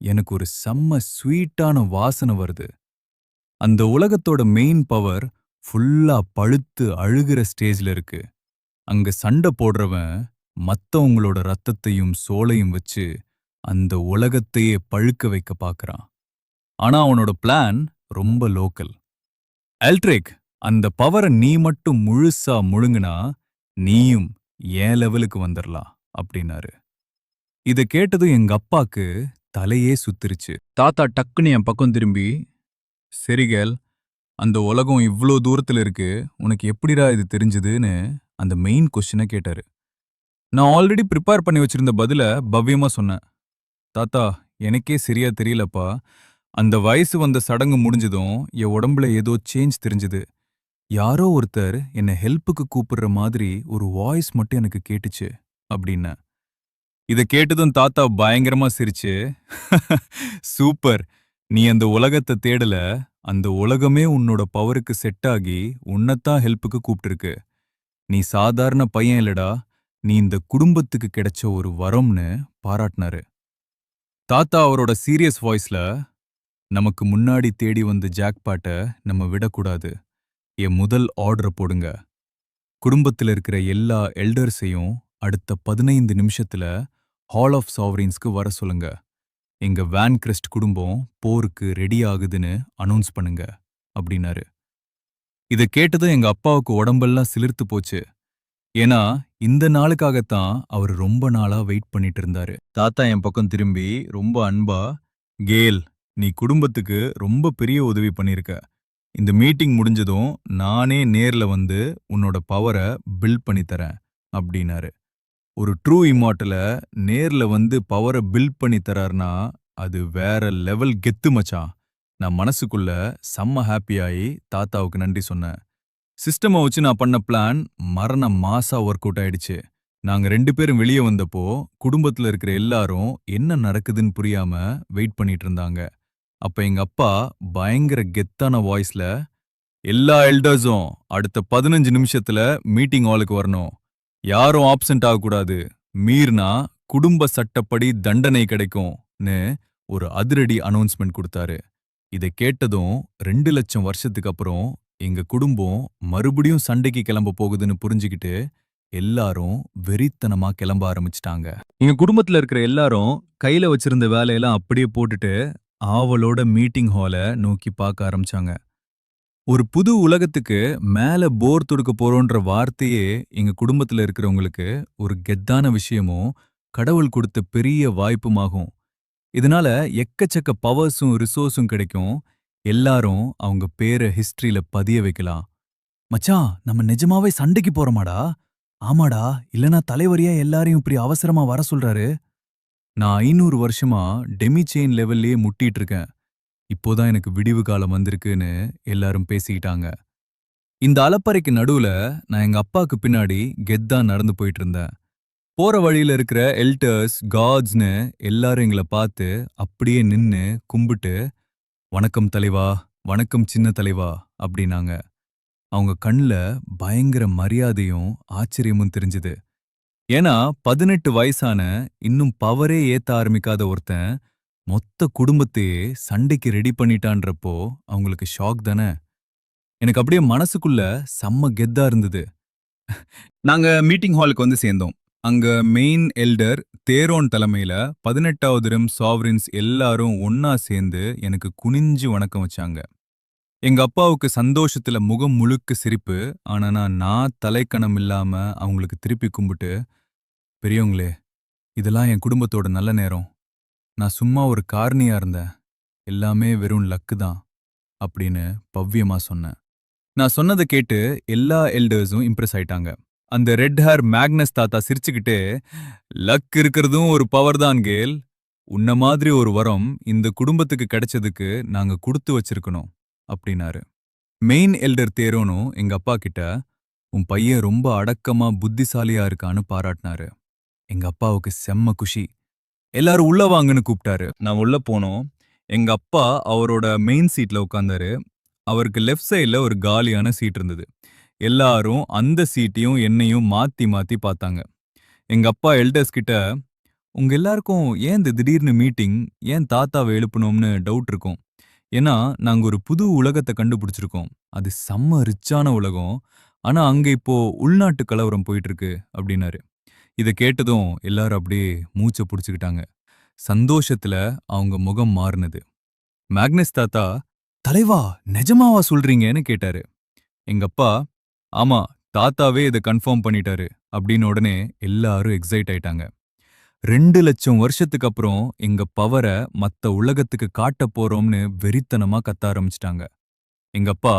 [SPEAKER 1] எனக்கு ஒரு செம்ம ஸ்வீட்டான வாசனை வருது. அந்த உலகத்தோட மெயின் பவர் ஃபுல்லா பழுத்து அழுகுற ஸ்டேஜ்ல இருக்கு. அங்க சண்டை போடுறவன் மத்தவங்களோட ரத்தத்தையும் சோலையும் வச்சு அந்த உலகத்தையே பழுக்க வைக்க பார்க்கறான். ஆனா அவனோட பிளான் ரொம்ப லோக்கல். எல்ட்ரிக், அந்த பவர நீ மட்டும் முழுசா முழுங்குனா நீயும் என் லெவலுக்கு வந்துரலாம் அப்படின்னாரு. இத கேட்டதும் எங்க அப்பாக்கு தலையே சுத்திருச்சு. தாத்தா டக்குன்னு என் பக்கம் திரும்பி, சரி கேல், அந்த உலகம் இவ்ளோ தூரத்துல இருக்கு, உனக்கு எப்படிடா இது தெரிஞ்சதுன்னு அந்த மெயின் கொஸ்டினை கேட்டாரு. நான் ஆல்ரெடி ப்ரிப்பேர் பண்ணி வச்சிருந்த பதில பவ்யமா சொன்னேன். தாத்தா, எனக்கே சரியா தெரியலப்பா. அந்த வயசு வந்த சடங்கு முடிஞ்சதும் என் உடம்புல ஏதோ சேஞ்ச் தெரிஞ்சது. யாரோ ஒருத்தர் என்ன ஹெல்ப்புக்கு கூப்பிடுற மாதிரி ஒரு வாய்ஸ் மட்டும் எனக்கு கேட்டுச்சு அப்படின்னேன். இத கேட்டதும் தாத்தா பயங்கரமா சிரிச்சு, சூப்பர், நீ அந்த உலகத்தை தேடல, அந்த உலகமே உன்னோட பவருக்கு செட் ஆகி உன்னத்தான் ஹெல்ப்புக்கு கூப்பிட்டிருக்கு. நீ சாதாரண பையன் இல்லடா, நீ இந்த குடும்பத்துக்கு கிடைச்ச ஒரு வரம்னு பாராட்டினாரு. தாத்தா அவரோட சீரியஸ் வாய்ஸ்ல, நமக்கு முன்னாடி தேடி வந்த ஜாக்பாட்ட நம்ம விடக்கூடாது. என் முதல் ஆர்டர போடுங்க. குடும்பத்துல இருக்கிற எல்லா எல்டர்ஸையும் அடுத்த 15 நிமிஷத்துல ஹால் ஆஃப் சாவரீன்ஸ்க்கு வர சொல்லுங்க. எங்க வேன் கிரெஸ்ட் குடும்பம் போருக்கு ரெடி ஆகுதுன்னு அனௌன்ஸ் பண்ணுங்க அப்படின்னாரு. இத கேட்டதும் எங்க அப்பாவுக்கு உடம்பெல்லாம் சிலிர்த்து போச்சு. ஏன்னா இந்த நாளுக்காகத்தான் அவர் ரொம்ப நாளா வெயிட் பண்ணிட்டு இருந்தாரு. தாத்தா என் பக்கம் திரும்பி ரொம்ப அன்பா, கேல், நீ குடும்பத்துக்கு ரொம்ப பெரிய உதவி பண்ணிருக்க. இந்த மீட்டிங் முடிஞ்சதும் நானே நேர்ல வந்து உன்னோட பவர பில்ட் பண்ணி தரேன் அப்படின்னாரு. ஒரு ட்ரூ இம்மார்ட்டல நேர்ல வந்து பவர பில்ட் பண்ணி தரார்னா அது வேற லெவல் கெத்து மச்சான். நான் மனசுக்குள்ள செம்ம ஹாப்பியாயி தாத்தாவுக்கு நன்றி சொன்னேன். சிஸ்டமை வச்சு நான் பண்ண பிளான் மரண மாசா ஒர்க் அவுட் ஆயிடுச்சு. நாங்க 2 பேரும் வெளியே வந்தப்போ குடும்பத்துல இருக்கிற எல்லாரும் என்ன நடக்குதுன்னு புரியாம வெயிட் பண்ணிட்டு இருந்தாங்க. அப்ப எங்க அப்பா பயங்கர கெத்தான வாய்ஸ்ல, எல்லா எல்டர்ஸும் அடுத்த 15 நிமிஷத்துல மீட்டிங் ஹாலுக்கு வரணும். யாரும் ஆப்சென்ட் ஆகக்கூடாது. மீறினா குடும்ப சட்டப்படி தண்டனை கிடைக்கும்னு ஒரு அதிரடி அனௌன்ஸ்மெண்ட் கொடுத்தாரு. இதை கேட்டதும் 2 லட்சம் வருஷத்துக்கு அப்புறம் எங்க குடும்பம் மறுபடியும் சண்டைக்கு கிளம்ப போகுதுன்னு புரிஞ்சுக்கிட்டு எல்லாரும் வெறித்தனமா கிளம்ப ஆரம்பிச்சிட்டாங்க. எங்க குடும்பத்துல இருக்கிற எல்லாரும் கையில வச்சிருந்த வேலையெல்லாம் அப்படியே போட்டுட்டு ஆவலோட மீட்டிங் ஹாலை நோக்கி பார்க்க ஆரம்பிச்சாங்க. ஒரு புது உலகத்துக்கு மேல போர் தொடுக்க போறோன்ற வார்த்தையே எங்க குடும்பத்துல இருக்கிறவங்களுக்கு ஒரு கெத்தான விஷயமும் கடவுள் கொடுத்த பெரிய வாய்ப்புமாகும். இதனால எக்கச்சக்க பவர்ஸும் ரிசோர்ஸும் கிடைக்கும். எல்லாரும் அவங்க பேரை ஹிஸ்டரியில பதிய வைக்கலாம். மச்சான், நம்ம நிஜமாவே சண்டைக்கு போறோமாடா? ஆமாடா, இல்லனா தலைவரியா எல்லாரையும் இப்படி அவசரமா வர சொல்றாரு. நான் 500 வருஷமா டெமி செயின் லெவல்லயே முட்டிட்டு இருக்கேன். இப்போதான் எனக்கு விடிவு காலம் வந்திருக்குன்னு எல்லாரும் பேசிக்கிட்டாங்க. இந்த அலப்பறைக்கு நடுவுல நான் எங்க அப்பாக்கு பின்னாடி கெத்தா நடந்து போயிட்டு இருந்தேன். போற வழியில இருக்கிற எல்டர்ஸ், காட்ஸ்னு எல்லாரும் எங்கள பார்த்து அப்படியே நின்னு கும்பிட்டு, வணக்கம் தலைவா, வணக்கம் சின்ன தலைவா அப்படின்னாங்க. அவங்க கண்ல பயங்கர மரியாதையும் ஆச்சரியமும் தெரிஞ்சுது. ஏன்னா 18 வயசான இன்னும் பவரே ஏத்த ஆரம்பிக்காத ஒருத்தன் மொத்த குடும்பத்தையே சண்டைக்கு ரெடி பண்ணிட்டான்றப்போ அவங்களுக்கு ஷாக் தானே. எனக்கு அப்படியே மனசுக்குள்ள செம்ம கெத்தா இருந்தது. நாங்க மீட்டிங் ஹாலுக்கு வந்து சேர்ந்தோம். அங்க மெயின் எல்டர் தேரோன் தலைமையில 18வது ரிம் சாவரின்ஸ் எல்லாரும் ஒன்னா சேர்ந்து எனக்கு குனிஞ்சு வணக்கம் வச்சாங்க. எங்க அப்பாவுக்கு சந்தோஷத்துல முகம் முழுக்க சிரிப்பு. ஆனா நான் தலைக்கணம் இல்லாம அவங்களுக்கு திருப்பி கும்பிட்டு, பெரியவங்களே, இதெல்லாம் என் குடும்பத்தோட நல்ல நேரம். நான் சும்மா ஒரு காரணியா இருந்தேன். எல்லாமே வெறும் லக்கு தான் அப்படின்னு பவ்யமா சொன்னேன். நான் சொன்னதை கேட்டு எல்லா எல்டர்ஸும் இம்ப்ரெஸ் ஆயிட்டாங்க. அந்த ரெட் ஹேர் மேக்னஸ் தாத்தா சிரிச்சுக்கிட்டே, லக் இருக்கிறதும் ஒரு பவர் தான் கேல். உன்ன மாதிரி ஒரு வரம் இந்த குடும்பத்துக்கு கிடைச்சதுக்கு நாங்க கொடுத்து வச்சிருக்கணும் அப்படின்னாரு. மெயின் எல்டர் தேரோனும் எங்க அப்பா கிட்ட, உன் பையன் ரொம்ப அடக்கமா புத்திசாலியா இருக்கான்னு பாராட்டினாரு. எங்க அப்பாவுக்கு செம்ம குஷி. எல்லாரும் உள்ள வாங்கன்னு கூப்பிட்டாரு. நான் உள்ள போனோம். எங்க அப்பா அவரோட மெயின் சீட்ல உட்கார்ந்தாரு. அவருக்கு லெஃப்ட் சைடுல ஒரு காலியான சீட் இருந்தது. எல்லாரும் அந்த சீட்டையும் என்னையும் மாத்தி மாத்தி பார்த்தாங்க. எங்க அப்பா எல்டர்ஸ் கிட்ட, உங்க எல்லாருக்கும் ஏன் இந்த திடீர்னு மீட்டிங், ஏன் தாத்தாவை எழுப்பணும்னு டவுட் இருக்கும். ஏன்னா நாங்க ஒரு புது உலகத்தை கண்டுபிடிச்சிருக்கோம். அது செம்ம ரிச்சான உலகம். ஆனா அங்க இப்போ உள்நாட்டு கலவரம் போயிட்டு இருக்கு அப்படின்னாரு. இத கேட்டதும் எல்லாரும் அப்படியே மூச்ச புடிச்சுக்கிட்டாங்க. சந்தோஷத்துல அவங்க முகம் மாறுனது. மேக்னஸ் தாத்தா, தலைவா நிஜமாவா சொல்றீங்கன்னு கேட்டாரு. எங்க அப்பா, ஆமா, தாத்தாவே இத கன்ஃபார்ம் பண்ணிட்டாரு அப்படின்னு உடனே எல்லாரும் எக்ஸைட் ஆயிட்டாங்க. 2,00,000 வருஷத்துக்கு அப்புறம் எங்க பவர மத்த உலகத்துக்கு காட்டப் போறோம்னு வெறித்தனமா கத்த ஆரம்பிச்சிட்டாங்க. எங்க அப்பா,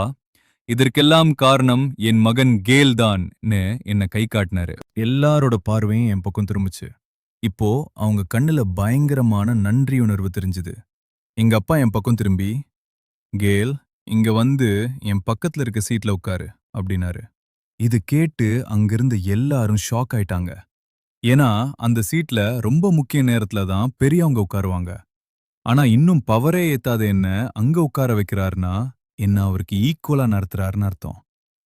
[SPEAKER 1] இதற்கெல்லாம் காரணம் என் மகன் கேல் தான்னு என்ன கை காட்டினாரு. எல்லாரோட பார்வையும் என் பக்கம் திரும்புச்சு. இப்போ அவங்க கண்ணுல பயங்கரமான நன்றியுணர்வு தெரிஞ்சுது. எங்க அப்பா என் பக்கம் திரும்பி, கேல், இங்க வந்து என் பக்கத்துல இருக்க சீட்ல உட்காரு அப்படின்னாரு. இது கேட்டு அங்கிருந்த எல்லாரும் ஷாக் ஆயிட்டாங்க. ஏன்னா அந்த சீட்ல ரொம்ப முக்கிய நேரத்துல தான் பெரியவங்க உட்காருவாங்க. ஆனா இன்னும் பவரே ஏத்தாத என்ன அங்க உட்கார வைக்கிறாருன்னா என்ன அவருக்கு ஈக்குவலா நடத்துறாருன்னு அர்த்தம்.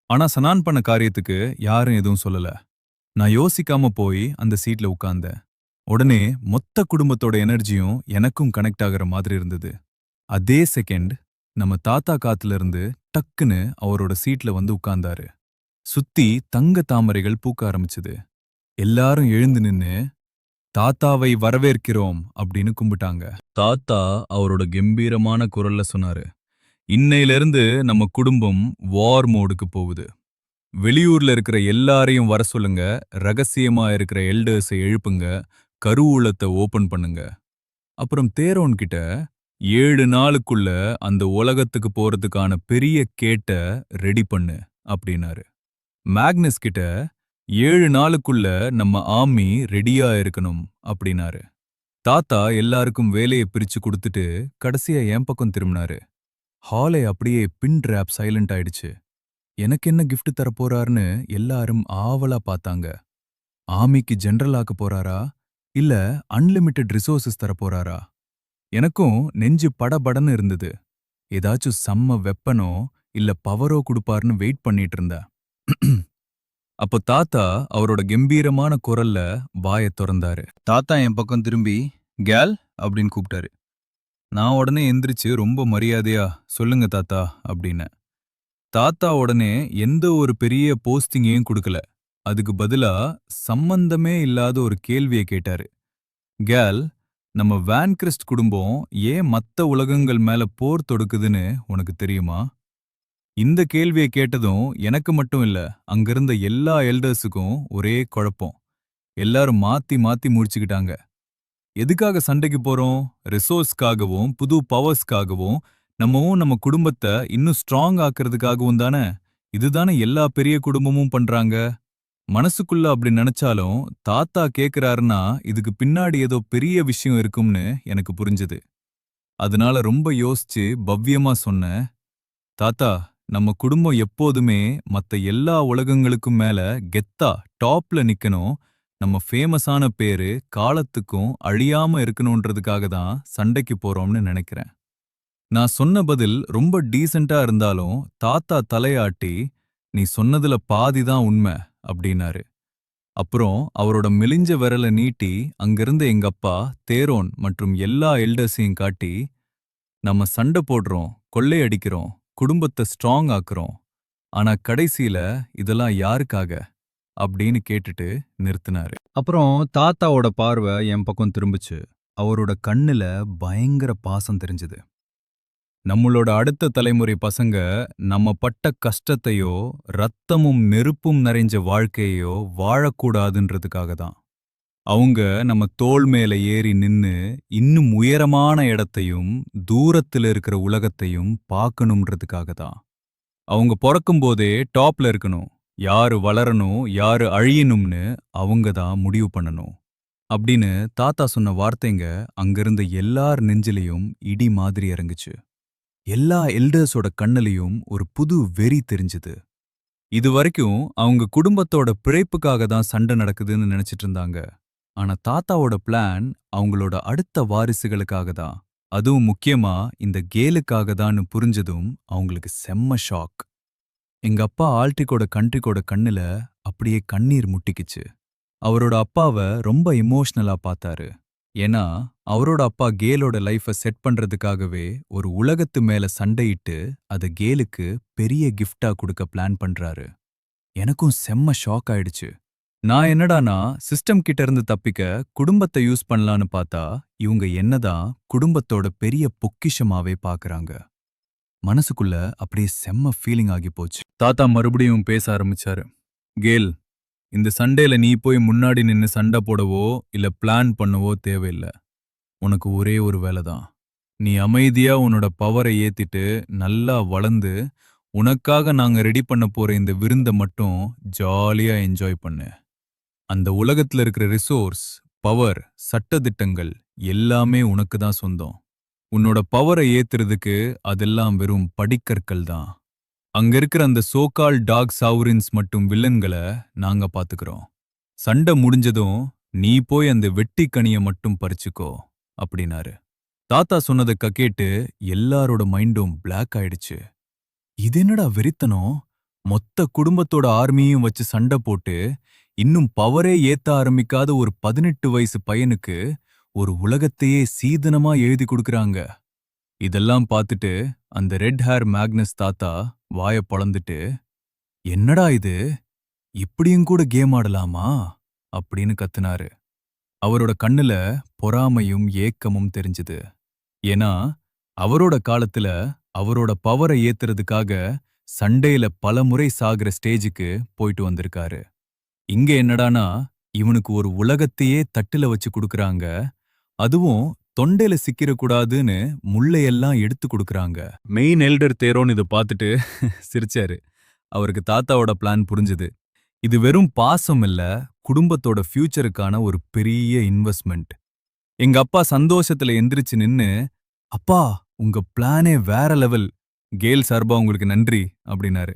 [SPEAKER 1] ஆனா சனான் பண்ண காரியத்துக்கு யாரும் எதுவும் சொல்லல. நான் யோசிக்காம போய் அந்த சீட்ல உட்கார்ந்தேன். உடனே மொத்த குடும்பத்தோட எனர்ஜியும் எனக்கும் கனெக்ட் ஆகுற மாதிரி இருந்தது. அதே செகண்ட் நம்ம தாத்தா காத்துல இருந்து டக்குன்னு அவரோட சீட்ல வந்து உட்கார்ந்தாரு. சுத்தி தங்க தாமரைகள் பூக்க ஆரம்பிச்சது. எல்லாரும் எழுந்து நின்னு தாத்தாவை வரவேற்கிறோம் அப்படின்னு கும்பிட்டாங்க. தாத்தா அவரோட கம்பீரமான குரல்ல சொன்னாரு, இன்னையிலிருந்து நம்ம குடும்பம் வார் மோடுக்கு போகுது. வெளியூர்ல இருக்கிற எல்லாரையும் வர சொல்லுங்க, ரகசியமா இருக்கிற எல்டர்ஸை எழுப்புங்க, கருவூலத்தை ஓபன் பண்ணுங்க. அப்புறம் தேரோன் கிட்ட 7 நாளுக்குள்ள அந்த உலகத்துக்கு போறதுக்கான பெரிய கேட்ட ரெடி பண்ணு அப்படின்னாரு. மேக்னஸ் கிட்ட 7 நாளுக்குள்ள நம்ம ஆர்மி ரெடியா இருக்கணும் அப்படின்னாரு. தாத்தா எல்லாருக்கும் வேலையை பிரிச்சு கொடுத்துட்டு கடைசியா என் பக்கம் திரும்பினாரு. ஹாலே அப்படியே பின் டிராப் சைலண்ட் ஆயிடுச்சு. எனக்கு என்ன கிஃப்ட் தரப்போறாருன்னு எல்லாரும் ஆவலா பார்த்தாங்க. ஆர்மிக்கு ஜெனரல் ஆக்க போறாரா இல்ல அன்லிமிட்டெட் ரிசோர்சஸ் தரப்போறாரா? எனக்கும் நெஞ்சு படபடன்னு இருந்தது. ஏதாச்சும் செம்ம வெப்பனோ இல்ல பவரோ கொடுப்பாருன்னு வெயிட் பண்ணிட்டு இருந்தேன். அப்போ தாத்தா அவரோட கம்பீரமான குரல்ல வாயைத் திறந்தாரு. தாத்தா என் பக்கம் திரும்பி கேல் அப்படின்னு கூப்பிட்டாரு. நான் உடனே எந்திரிச்சு ரொம்ப மரியாதையா சொல்லுங்க தாத்தா அப்படின்னு. தாத்தா உடனே எந்த ஒரு பெரிய போஸ்டிங்கையும் கொடுக்கல. அதுக்கு பதிலா சம்பந்தமே இல்லாத ஒரு கேள்வியை கேட்டாரு. கேல், நம்ம வான்கிறிஸ்ட் குடும்பம் ஏன் மத்த உலகங்கள் மேல போர் தொடுக்குதுன்னு உனக்கு தெரியுமா? இந்த கேள்வியை கேட்டதும் எனக்கு மட்டும் இல்ல, அங்கிருந்த எல்லா எல்டர்ஸுக்கும் ஒரே குழப்பம். எல்லாரும் மாத்தி மாத்தி முடிச்சுக்கிட்டாங்க. எதுக்காக சண்டைக்கு போறோம்? ரிசோர்ஸ்க்காகவும் புது பவர்ஸ்க்காகவும் நம்மவும் நம்ம குடும்பத்தை இன்னும் ஸ்ட்ராங் ஆக்குறதுக்காகவும் தானே. இதுதானே எல்லா பெரிய குடும்பமும் பண்றாங்க. மனசுக்குள்ள அப்படி நினைச்சாலும் தாத்தா கேக்குறாருன்னா இதுக்கு பின்னாடி ஏதோ பெரிய விஷயம் இருக்கும்னு எனக்கு புரிஞ்சது. அதனால ரொம்ப யோசிச்சு பவ்யமா சொன்னேன், தாத்தா, நம்ம குடும்பம் எப்போதுமே மத்த எல்லா உலகங்களுக்கும் மேல கெத்தா டாப்ல நிக்கணும். நம்ம ஃபேமஸான பேரு காலத்துக்கும் அழியாம இருக்கணும்ன்றதுக்காக தான் சண்டைக்கு போறோம்னு நினைக்கிறேன். நான் சொன்ன பதில் ரொம்ப டீசென்ட்டா இருந்தாலும் தாத்தா தலையாட்டி, நீ சொன்னதுல பாதி தான் உண்மை அப்படின்னாரு. அப்புறம் அவரோட மெலிஞ்ச விரல நீட்டி அங்கிருந்த எங்க அப்பா, தேரோன் மற்றும் எல்லா எல்டர்ஸையும் காட்டி, நம்ம சண்டை போடுறோம், கொள்ளையடிக்கிறோம், குடும்பத்தை ஸ்ட்ராங் ஆக்குறோம். ஆனா கடைசியில இதெல்லாம் யாருக்காக அப்படின்னு கேட்டுட்டு நிறுத்தினாரு. அப்புறம் தாத்தாவோட பார்வை என் பக்கம் திரும்புச்சு. அவரோட கண்ணுல பயங்கர பாசம் தெரிஞ்சது. நம்மளோட அடுத்த தலைமுறை பசங்க நம்ம பட்ட கஷ்டத்தையோ ரத்தமும் நெருப்பும் நிறைஞ்ச வாழ்க்கையோ வாழக்கூடாதுன்றதுக்காக தான். அவங்க நம்ம தோள் மேல ஏறி நின்னு இன்னும் உயரமான இடத்தையும் தூரத்துல இருக்கிற உலகத்தையும் பார்க்கணும்ன்றதுக்காக தான். அவங்க பொறக்கும்போதே டாப்ல இருக்கணும். யாரு வளரணும், யாரு அழியணும்னு அவங்க தான் முடிவு பண்ணணும். அப்படின்னு தாத்தா சொன்ன வார்த்தைங்க அங்கிருந்த எல்லார் நெஞ்சிலையும் இடி மாதிரி இறங்குச்சு. எல்லா எல்டர்ஸோட கண்ணுலயும் ஒரு புது வெறி தெரிஞ்சுது. இதுவரைக்கும் அவங்க குடும்பத்தோட பிழைப்புக்காக தான் சண்டை நடக்குதுன்னு நினைச்சிட்டு இருந்தாங்க. ஆனா தாத்தாவோட பிளான் அவங்களோட அடுத்த வாரிசுகளுக்காக தான். அதுவும் முக்கியமா இந்த கேலுக்காக தான்னு புரிஞ்சதும் அவங்களுக்கு செம்ம ஷாக். எங்க அப்பா ஆல்டிக்கோட கண்ட்ரிக்கோட கண்ணுல அப்படியே கண்ணீர் முட்டிக்குச்சு. அவரோட அப்பாவ ரொம்ப எமோஷனலா பார்த்தாரு. ஏன்னா அவரோட அப்பா கேலோட லைஃப செட் பண்றதுக்காகவே ஒரு உலகத்து மேல சண்டையிட்டு அத கேலுக்கு பெரிய கிஃப்டா கொடுக்க பிளான் பண்றாரு. எனக்கும் செம்ம ஷாக் ஆயிடுச்சு. நான் என்னடானா சிஸ்டம் கிட்ட இருந்து தப்பிக்க குடும்பத்தை யூஸ் பண்ணலான்னு பார்த்தா இவங்க என்னதான் குடும்பத்தோட பெரிய பொக்கிஷமாவே பாக்குறாங்க. மனசுக்குள்ள அப்படியே செம்ம ஃபீலிங் ஆகி போச்சு. தாத்தா மறுபடியும் பேச ஆரம்பிச்சாரு. கேல், இந்த சண்டேல நீ போய் முன்னாடி நின்னு சண்டை போடவோ இல்ல பிளான் பண்ணவோ தேவையில்ல. உனக்கு ஒரே ஒரு வேலை தான். நீ அமைதியா உன்னோட பவரை ஏத்திட்டு நல்லா வளர்ந்து உனக்காக நாங்க ரெடி பண்ண போற இந்த விருந்த மட்டும் ஜாலியா என்ஜாய் பண்ணு. அந்த உலகத்துல இருக்கிற ரிசோர்ஸ், பவர், சட்டதிட்டங்கள் எல்லாமே உனக்கு தான் சொந்தம். உன்னோட பவரை ஏத்துறதுக்கு அதெல்லாம் வெறும் படிக்கற்கள் தான். அங்க இருக்கிற அந்த சோகால் டாக் சாவுரின்ஸ் மற்றும் வில்லன்களை நாங்க பாத்துக்கிறோம். சண்டை முடிஞ்சதும் நீ போய் அந்த வெட்டி கனிய மட்டும் பறிச்சுக்கோ அப்படின்னாரு. தாத்தா சொன்னதை கேட்டு எல்லாரோட மைண்டும் பிளாக் ஆயிடுச்சு. இது என்னடா வெறித்தனம்? மொத்த குடும்பத்தோட ஆர்மியும் வச்சு சண்டை போட்டு இன்னும் பவரே ஏத்த ஆரம்பிக்காத ஒரு 18 வயசு பையனுக்கு ஒரு உலகத்தையே சீதனமா எழுதி கொடுக்கறாங்க. இதெல்லாம் பார்த்துட்டு அந்த ரெட் ஹேர் மேக்னஸ் தாத்தா வாய பொளந்துட்டு, என்னடா இது, இப்படியும் கூட கேம் ஆடலாமா அப்படின்னு கத்துனாரு. அவரோட கண்ணுல பொறாமையும் ஏக்கமும் தெரிஞ்சுது. ஏன்னா அவரோட காலத்துல அவரோட பவரை ஏத்துறதுக்காக சண்டேல பலமுறை சாகுற ஸ்டேஜுக்கு போயிட்டு வந்திருக்காரு. இங்க என்னடானா இவனுக்கு ஒரு உலகத்தையே தட்டுல வச்சு குடுக்கறாங்க. அதுவும் தொண்டையில சிக்கிரக்கூடாதுன்னு முள்ளையெல்லாம் எடுத்து குடுக்கறாங்க. மெயின் எல்டர் தேரோன்னு இதை பார்த்துட்டு சிரிச்சாரு. அவருக்கு தாத்தாவோட பிளான் புரிஞ்சுது. இது வெறும் பாசம் இல்ல, குடும்பத்தோட ஃபியூச்சருக்கான ஒரு பெரிய இன்வெஸ்ட்மெண்ட். எங்க அப்பா சந்தோஷத்துல எந்திரிச்சு நின்னு, அப்பா உங்க பிளானே வேற லெவல், கேல் சார்பா உங்களுக்கு நன்றி அப்படின்னாரு.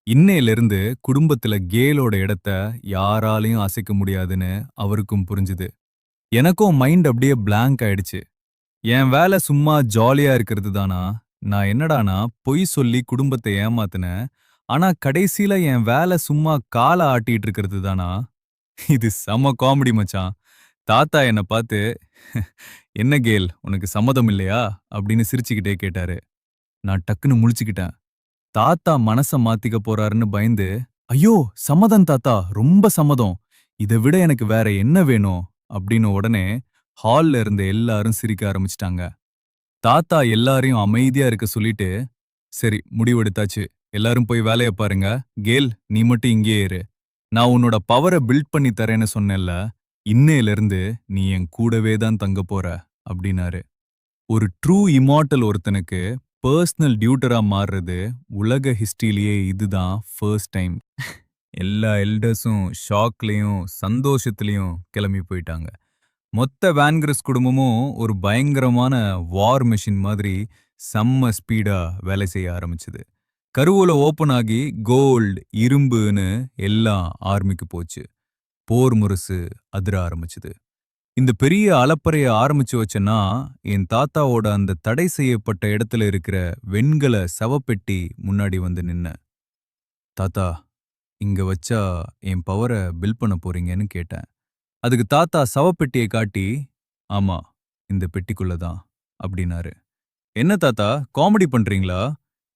[SPEAKER 1] இன்னையிலிருந்து குடும்பத்துல கேலோட இடத்த யாராலையும் அசைக்க முடியாதுன்னு அவருக்கும் புரிஞ்சுது. எனக்கும் மைண்ட் அப்படியே பிளாங்க் ஆயிடுச்சு. என் வேலை சும்மா ஜாலியா இருக்கிறது தானா? நான் என்னடானா பொய் சொல்லி குடும்பத்தை ஏமாத்தினேன். ஆனா கடைசியில என் வேலை சும்மா காலை ஆட்டிட்டு இருக்கிறது தானா? இது செம காமெடி மச்சான். தாத்தா என்ன பார்த்து, என்ன கேல் உனக்கு சம்மதம் இல்லையா அப்படின்னு சிரிச்சுக்கிட்டே கேட்டாரு. நான் டக்குன்னு முழிச்சுக்கிட்டேன். தாத்தா மனச மாத்திக்க போறாருன்னு பயந்து, ஐயோ சம்மதம் தாத்தா, ரொம்ப சம்மதம், இதை விட எனக்கு வேற என்ன வேணும் அப்படின்னு உடனே ஹால்ல இருந்த எல்லாரும் சிரிக்க ஆரம்பிச்சிட்டாங்க. தாத்தா எல்லாரையும் அமைதியா இருக்க சொல்லிட்டு, சரி முடிவெடுத்தாச்சு, எல்லாரும் போய் வேலைய பாருங்க. கேல் நீ மட்டும் இங்கேயே இரு. நான் உன்னோட பவரை பில்ட் பண்ணி தரேன்னு சொன்னேன்ல, இன்னையிலிருந்து நீ என் கூடவே தான் தங்க போற அப்படின்னாரு. ஒரு ட்ரூ இமார்ட்டல் ஒருத்தனுக்கு பர்சனல் டியூட்டரா மாறுறது உலக ஹிஸ்டரியிலேயே இதுதான் ஃபர்ஸ்ட் டைம். எல்லா எல்டர்ஸும் ஷாக்லயும் சந்தோஷத்திலையும் கிளம்பி போயிட்டாங்க. மொத்த வேன்கிரஸ் குடும்பமும் ஒரு பயங்கரமான வார் மெஷின் மாதிரி செம்ம ஸ்பீடா வேலை செய்ய ஆரம்பிச்சது. கருவூல ஓபன் ஆகி கோல்டு, இரும்புன்னு எல்லாம் ஆர்மிக்கு போச்சு. போர் முரசு அதிர ஆரம்பிச்சது. இந்த பெரிய அலப்பறைய ஆரம்பிச்சு வச்சேன்னா என் தாத்தாவோட அந்த தடை செய்யப்பட்ட இடத்துல இருக்கிற வெண்கல சவப்பெட்டி முன்னாடி வந்து நின்ன. தாத்தா, இங்க வச்சா என் பவரை பில் பண்ண போறீங்கன்னு கேட்டேன். அதுக்கு தாத்தா சவப்பெட்டியை காட்டி, ஆமா இந்த பெட்டிக்குள்ளதான் அப்படின்னாரு. என்ன தாத்தா காமெடி பண்றீங்களா?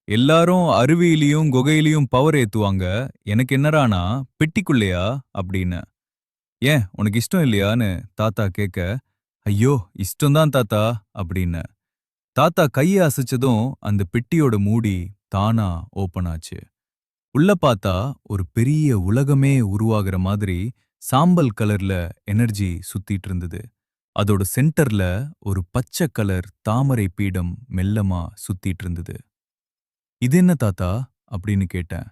[SPEAKER 1] எல்லாரும் அருவியிலையும் குகையிலையும் பவர் ஏத்துவாங்க, எனக்கு என்னடானா பெட்டிக்குள்ளையா அப்படின்னு. ஏன் உனக்கு இஷ்டம் இல்லையான்னு தாத்தா கேட்க, ஐயோ இஷ்டம்தான் தாத்தா அப்படின்னு. தாத்தா கையை அசைச்சதும் அந்த பெட்டியோட மூடி தானா ஓபன் ஆச்சு. உள்ள பார்த்தா ஒரு பெரிய உலகமே உருவாகிற மாதிரி சாம்பல் கலர்ல எனர்ஜி சுத்திட்டு இருந்தது. அதோட சென்டர்ல ஒரு பச்சை கலர் தாமரை பீடம் மெல்லமா சுத்திட்டு இருந்தது. இது என்ன தாத்தா அப்படின்னு கேட்டேன்.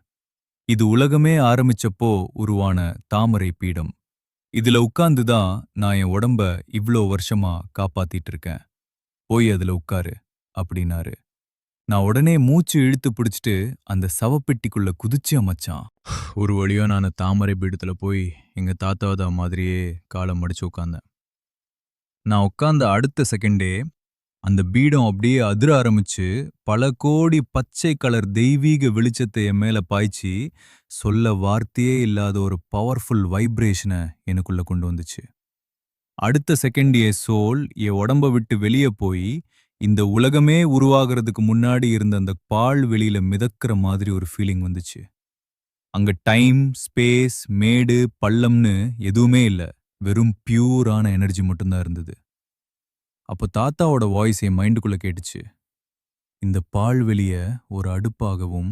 [SPEAKER 1] இது உலகமே ஆரம்பிச்சப்போ உருவான தாமரை பீடம். இதுல உட்கார்ந்துதான் நான் என் உடம்ப இவ்ளோ வருஷமா காப்பாத்திட்டு இருக்கேன். போய் அதுல உட்காரு அப்படின்னாரு. நான் உடனே மூச்சு இழுத்து பிடிச்சிட்டு அந்த சவப்பெட்டிக்குள்ள குதிச்சேன் மச்சான். ஒரு வழியா நான் தாமரை பீடத்துல போய் எங்க தாத்தாவதா மாதிரியே காலை மடிச்சு உட்கார்ந்தேன். நான் உட்கார்ந்த அடுத்த செகண்டே அந்த பீடம் அப்படியே அதிர ஆரம்பிச்சு பல கோடி பச்சை கலர் தெய்வீக வெளிச்சத்தை என் மேல பாய்ச்சி சொல்ல வார்த்தையே இல்லாத ஒரு பவர்ஃபுல் வைப்ரேஷனை எனக்குள்ள கொண்டு வந்துச்சு. அடுத்த செகண்ட் என் சோல் என் உடம்ப விட்டு வெளியே போய் இந்த உலகமே உருவாகிறதுக்கு முன்னாடி இருந்த அந்த பால் வெளியில மிதக்கிற மாதிரி ஒரு ஃபீலிங் வந்துச்சு. அங்க டைம், ஸ்பேஸ், மேடு, பள்ளம்னு எதுவுமே இல்ல. வெறும் பியூரான எனர்ஜி மட்டும்தான் இருந்தது. அப்ப தாத்தாவோட வாய்ஸ் என் மைண்டுக்குள்ள கேட்டுச்சு. இந்த பால்வெளிய ஒரு அடுப்பாகவும்,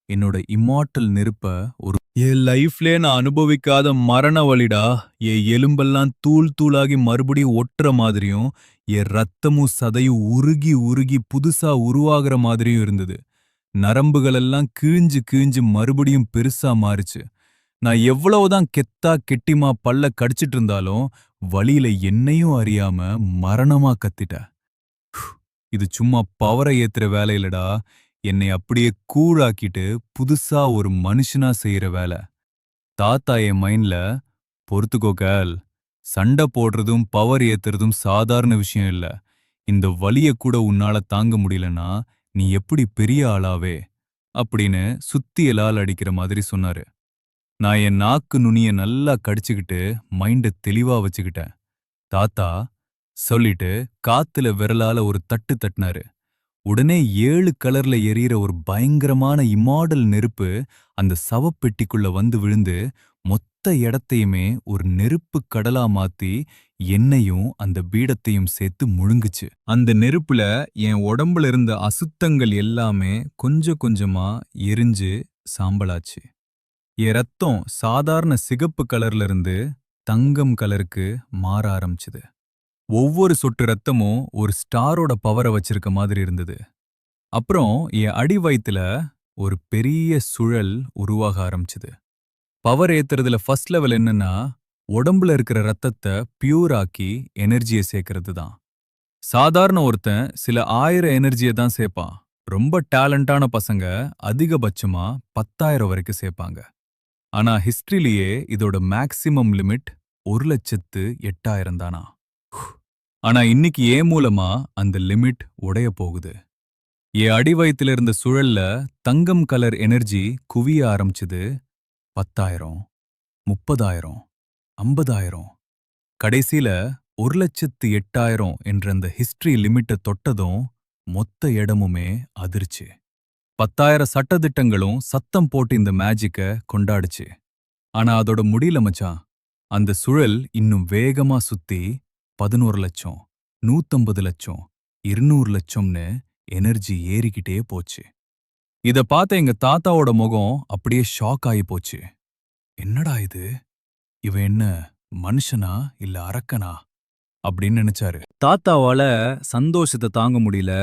[SPEAKER 1] என்னோட இம்மார்ட்டல் நெருப்ப ஒரு என் லைஃப்லயே நான் அனுபவிக்காத மரண வலிடா. என் எலும்பெல்லாம் தூள் தூளாகி மறுபடியும் ஒட்டுற மாதிரியும், என் ரத்தமும் சதையும் உருகி உருகி புதுசா உருவாகுற மாதிரியும் இருந்தது. நரம்புகளெல்லாம் கிழிஞ்சு கிழிஞ்சு மறுபடியும் பெருசா மாறுச்சு. நான் எவ்வளவுதான் கெத்தா கெட்டிமா பல்ல கடிச்சிட்டு இருந்தாலும், வலியில என்னையும் அறியாம மரணமா கத்திட்டேன். இது சும்மா பவரை ஏத்துற வேலை இல்லடா. என்னை அப்படியே கூழாக்கிட்டு புதுசா ஒரு மனுஷனா செய்யற வேலை. தாத்தா என் மைண்ட்ல, பொறுத்துக்கோ கேர்ள், சண்டை போடுறதும் பவர் ஏத்துறதும் சாதாரண விஷயம் இல்ல. இந்த வலிய கூட உன்னால தாங்க முடியலன்னா நீ எப்படி பெரிய ஆளாவே அப்படின்னு சுத்தியலால் அடிக்கிற மாதிரி சொன்னாரு. நான் என் நாக்கு நுனிய நல்லா கடிச்சுக்கிட்டு மைண்ட தெளிவா வச்சுக்கிட்டேன். தாத்தா சொல்லிட்டு காத்துல விரலால ஒரு தட்டு தட்டினாரு. உடனே 7 கலர்ல எரியற ஒரு பயங்கரமான இம்மாடல் நெருப்பு அந்த சவப்பெட்டிக்குள்ள வந்து விழுந்து மொத்த இடத்தையுமே ஒரு நெருப்பு கடலா மாத்தி என்னையும் அந்த பீடத்தையும் சேர்த்து முழுங்குச்சு. அந்த நெருப்புல என் உடம்புல இருந்த அசுத்தங்கள் எல்லாமே கொஞ்சம் கொஞ்சமா எரிஞ்சு சாம்பலாச்சு. என் ரத்தம் சாதாரண சிகப்பு கலர்ல இருந்து தங்கம் கலருக்கு மாற ஆரம்பிச்சுது. ஒவ்வொரு சொட்டு ரத்தமும் ஒரு ஸ்டாரோட பவரை வச்சிருக்க மாதிரி இருந்தது. அப்புறம் என் அடி வயித்துல ஒரு பெரிய சுழல் உருவாக ஆரம்பிச்சுது. பவர் ஏத்துறதுல ஃபர்ஸ்ட் லெவல் என்னன்னா, உடம்புல இருக்கிற ரத்தத்தை பியூர் ஆக்கி எனர்ஜியை சேர்க்கறது தான். சாதாரண ஒருத்தன் சில 1000 எனர்ஜியை தான் சேர்ப்பான். ரொம்ப டேலண்டான பசங்க அதிகபட்சமா 10,000 வரைக்கும் சேர்ப்பாங்க. ஆனா ஹிஸ்டரியிலேயே இதோட மேக்ஸிமம் லிமிட் 1,08,000 தானா. ஆனா இன்னைக்கு ஏன் மூலமா அந்த லிமிட் உடைய போகுது. என் அடி வயித்துல இருந்த சுழல்ல தங்கம் கலர் எனர்ஜி குவிய ஆரம்பிச்சுது. 10,000, 30,000, 50,000, கடைசியில 1,08,000 என்ற அந்த ஹிஸ்டரி லிமிட்டை தொட்டதும் மொத்த இடமுமே அதிர்ச்சு. 10,000 சட்டதிட்டங்களும் சத்தம் போட்டு இந்த மேஜிக்க கொண்டாடுச்சு. ஆனா அதோட முடியல மச்சான். அந்த சுழல் இன்னும் வேகமா சுத்தி 11,00,000, 150,00,000, 200,00,000ன்னு எனர்ஜி ஏறிக்கிட்டே போச்சு. இத பார்த்த எங்க தாத்தாவோட முகம் அப்படியே ஷாக் ஆகி போச்சு. என்னடா இது? இவன் என்ன மனுஷனா இல்ல அரக்கனா அப்படின்னு நினைச்சாரு. தாத்தாவால சந்தோஷத்தை தாங்க முடியல.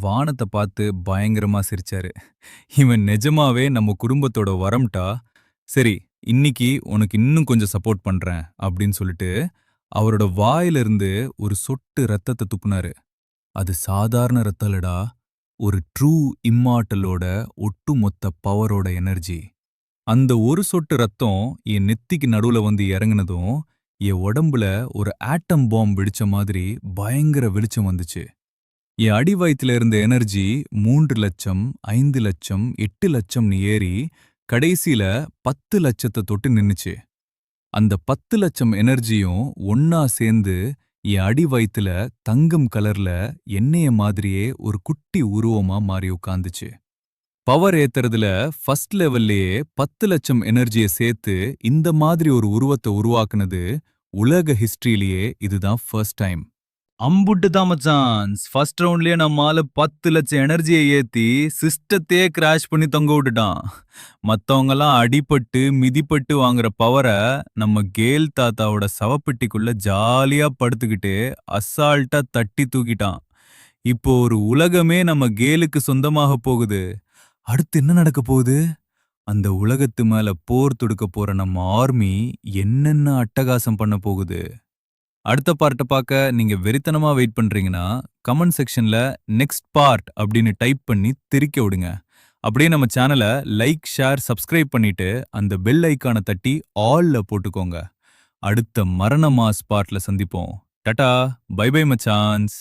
[SPEAKER 1] வானத்தை பார்த்து பயங்கரமா சிரிச்சாரு. இவன் நிஜமாவே நம்ம குடும்பத்தோட வரம்டா. சரி, இன்னைக்கு உனக்கு இன்னும் கொஞ்சம் சப்போர்ட் பண்றேன் அப்படின்னு சொல்லிட்டு அவரோட வாயிலிருந்து ஒரு சொட்டு ரத்தத்தை துப்புனாரு. அது சாதாரண ரத்தம் இல்லடா. ஒரு ட்ரூ இம்மார்ட்டலோட ஒட்டுமொத்த பவரோட எனர்ஜி. அந்த ஒரு சொட்டு ரத்தம் என் நெத்திக்கு நடுவுல வந்து இறங்குனதும் என் உடம்புல ஒரு ஆட்டம் பாம் வெடிச்ச மாதிரி பயங்கர வெளிச்சம் வந்துச்சு. என் அடி வயித்துல இருந்த எனர்ஜி 3,00,000, 5,00,000, 8,00,000ன்னு ஏறி கடைசியில 10,00,000 தொட்டு நின்னுச்சு. அந்த 10,00,000 எனர்ஜியும் ஒன்னா சேர்ந்து என் அடி வயித்துல தங்கம் கலர்ல என்னைய மாதிரியே ஒரு குட்டி உருவமா மாறி உட்கார்ந்துச்சு. பவர் ஏத்துறதுல ஃபர்ஸ்ட் லெவல்லயே 10,00,000 எனர்ஜிய சேர்த்து இந்த மாதிரி ஒரு உருவத்தை உருவாக்குனது உலக ஹிஸ்டரியிலேயே இதுதான் ஃபர்ஸ்ட் டைம். அம்புட்டு தான் மச்சான். ஃபர்ஸ்ட் ரவுண்ட்லயே நம்மால 10,00,000 எனர்ஜியை ஏத்தி சிஸ்டத்தையே கிராஷ் பண்ணி தொங்க விட்டுட்டான். மத்தவங்கெல்லாம் அடிபட்டு மிதிப்பட்டு வாங்குற பவரை நம்ம கேல் தாத்தாவோட சவப்பெட்டிக்குள்ள ஜாலியா படுத்துக்கிட்டு அசால்ட்டா தட்டி தூக்கிட்டான். இப்போ ஒரு உலகமே நம்ம கேலுக்கு சொந்தமாக போகுது. அடுத்து என்ன நடக்க போகுது? அந்த உலகத்து மேல போர் தொடுக்க போற நம்ம ஆர்மி என்னென்ன அட்டகாசம் பண்ண போகுது? அடுத்த பார்ட்ட பார்க்க நீங்க வெறித்தனமா வெயிட் பண்றீங்கன்னா, கமெண்ட் செக்ஷன்ல நெக்ஸ்ட் பார்ட் அப்படின்னு டைப் பண்ணி தெரிக்க விடுங்க. அப்படியே நம்ம சேனல லைக், ஷேர், சப்ஸ்கிரைப் பண்ணிட்டு அந்த பெல் ஐகானை தட்டி ஆல்ல போட்டுக்கோங்க. அடுத்த மரண மாஸ் பார்ட்ல சந்திப்போம். டாடா, பை பை மச்சான்ஸ்.